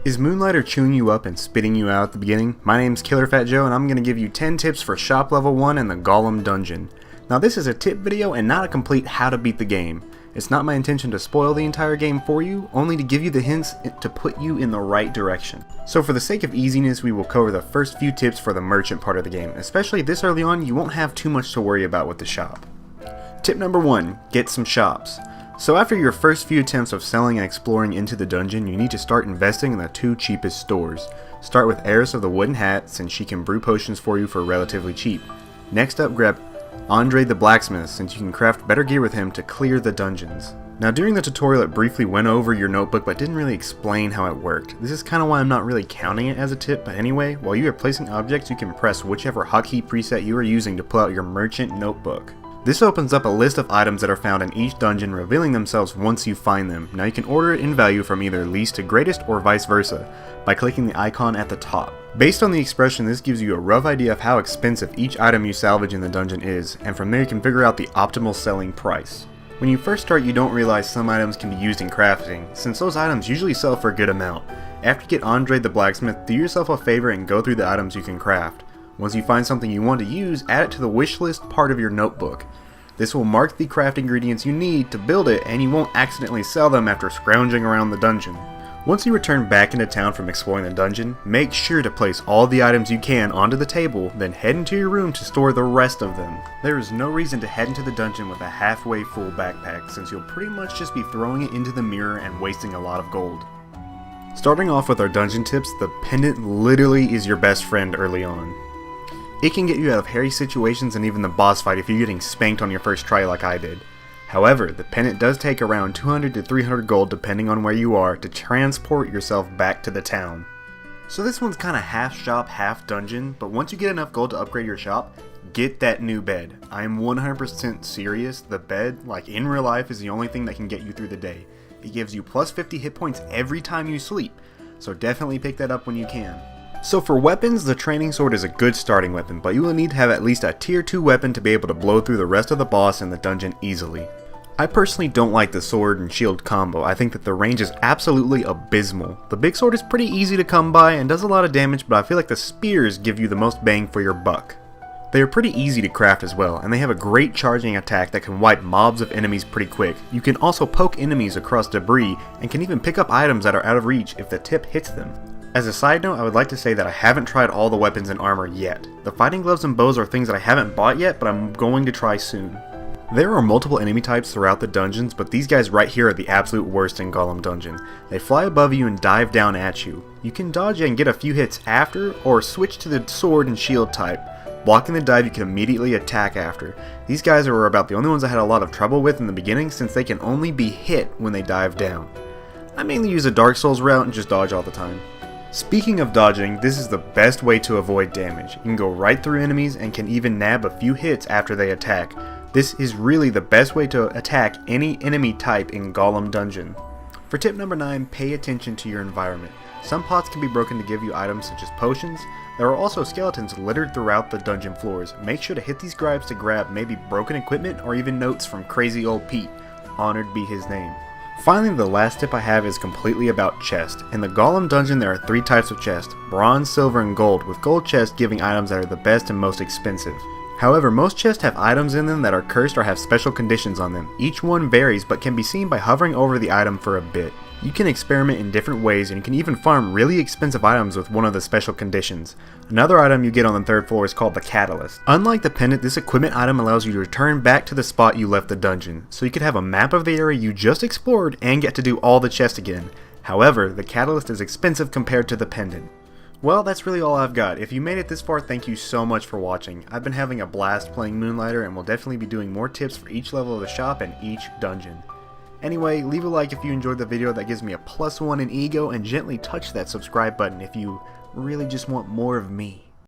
Is Moonlighter chewing you up and spitting you out at the beginning? My name's Killer Fat Joe and I'm going to give you 10 tips for shop level 1 in the Golem dungeon. Now this is a tip video and not a complete how to beat the game. It's not my intention to spoil the entire game for you, only to give you the hints to put you in the right direction. So for the sake of easiness, we will cover the first few tips for the merchant part of the game. Especially this early on, you won't have too much to worry about with the shop. Tip number 1, get some shops. So after your first few attempts of selling and exploring into the dungeon, you need to start investing in the 2 cheapest stores. Start with Heiress of the Wooden Hat, since she can brew potions for you for relatively cheap. Next up, grab Andre the Blacksmith, since you can craft better gear with him to clear the dungeons. Now during the tutorial it briefly went over your notebook but didn't really explain how it worked. This is kind of why I'm not really counting it as a tip, but anyway, while you are placing objects you can press whichever hotkey preset you are using to pull out your merchant notebook. This opens up a list of items that are found in each dungeon, revealing themselves once you find them. Now you can order it in value from either least to greatest or vice versa by clicking the icon at the top. Based on the expression, this gives you a rough idea of how expensive each item you salvage in the dungeon is, and from there you can figure out the optimal selling price. When you first start you don't realize some items can be used in crafting, since those items usually sell for a good amount. After you get Andre the Blacksmith, do yourself a favor and go through the items you can craft. Once you find something you want to use, add it to the wish list part of your notebook. This will mark the craft ingredients you need to build it, and you won't accidentally sell them after scrounging around the dungeon. Once you return back into town from exploring the dungeon, make sure to place all the items you can onto the table, then head into your room to store the rest of them. There is no reason to head into the dungeon with a halfway full backpack, since you'll pretty much just be throwing it into the mirror and wasting a lot of gold. Starting off with our dungeon tips, the pendant literally is your best friend early on. It can get you out of hairy situations and even the boss fight if you're getting spanked on your first try like I did. However, the pendant does take around 200 to 300 gold depending on where you are to transport yourself back to the town. So this one's kinda half shop, half dungeon, but once you get enough gold to upgrade your shop, get that new bed. I am 100% serious, the bed, like in real life, is the only thing that can get you through the day. It gives you plus 50 hit points every time you sleep, so definitely pick that up when you can. So for weapons, the training sword is a good starting weapon, but you will need to have at least a tier 2 weapon to be able to blow through the rest of the boss in the dungeon easily. I personally don't like the sword and shield combo. I think that the range is absolutely abysmal. The big sword is pretty easy to come by and does a lot of damage, but I feel like the spears give you the most bang for your buck. They are pretty easy to craft as well, and they have a great charging attack that can wipe mobs of enemies pretty quick. You can also poke enemies across debris, and can even pick up items that are out of reach if the tip hits them. As a side note, I would like to say that I haven't tried all the weapons and armor yet. The fighting gloves and bows are things that I haven't bought yet, but I'm going to try soon. There are multiple enemy types throughout the dungeons, but these guys right here are the absolute worst in Golem Dungeon. They fly above you and dive down at you. You can dodge and get a few hits after, or switch to the sword and shield type. Blocking the dive you can immediately attack after. These guys are about the only ones I had a lot of trouble with in the beginning, since they can only be hit when they dive down. I mainly use a Dark Souls route and just dodge all the time. Speaking of dodging, this is the best way to avoid damage. You can go right through enemies and can even nab a few hits after they attack. This is really the best way to attack any enemy type in Golem Dungeon. For tip number 9, pay attention to your environment. Some pots can be broken to give you items such as potions. There are also skeletons littered throughout the dungeon floors. Make sure to hit these grabs to grab maybe broken equipment or even notes from crazy old Pete. Honored be his name. Finally, the last tip I have is completely about chest. In the Golem dungeon there are 3 types of chest: bronze, silver, and gold, with gold chests giving items that are the best and most expensive. However, most chests have items in them that are cursed or have special conditions on them. Each one varies but can be seen by hovering over the item for a bit. You can experiment in different ways and you can even farm really expensive items with one of the special conditions. Another item you get on the 3rd floor is called the Catalyst. Unlike the pendant, this equipment item allows you to return back to the spot you left the dungeon, so you could have a map of the area you just explored and get to do all the chests again. However, the Catalyst is expensive compared to the pendant. Well, that's really all I've got. If you made it this far, thank you so much for watching. I've been having a blast playing Moonlighter and will definitely be doing more tips for each level of the shop and each dungeon. Anyway, leave a like if you enjoyed the video, that gives me a +1 in ego, and gently touch that subscribe button if you really just want more of me.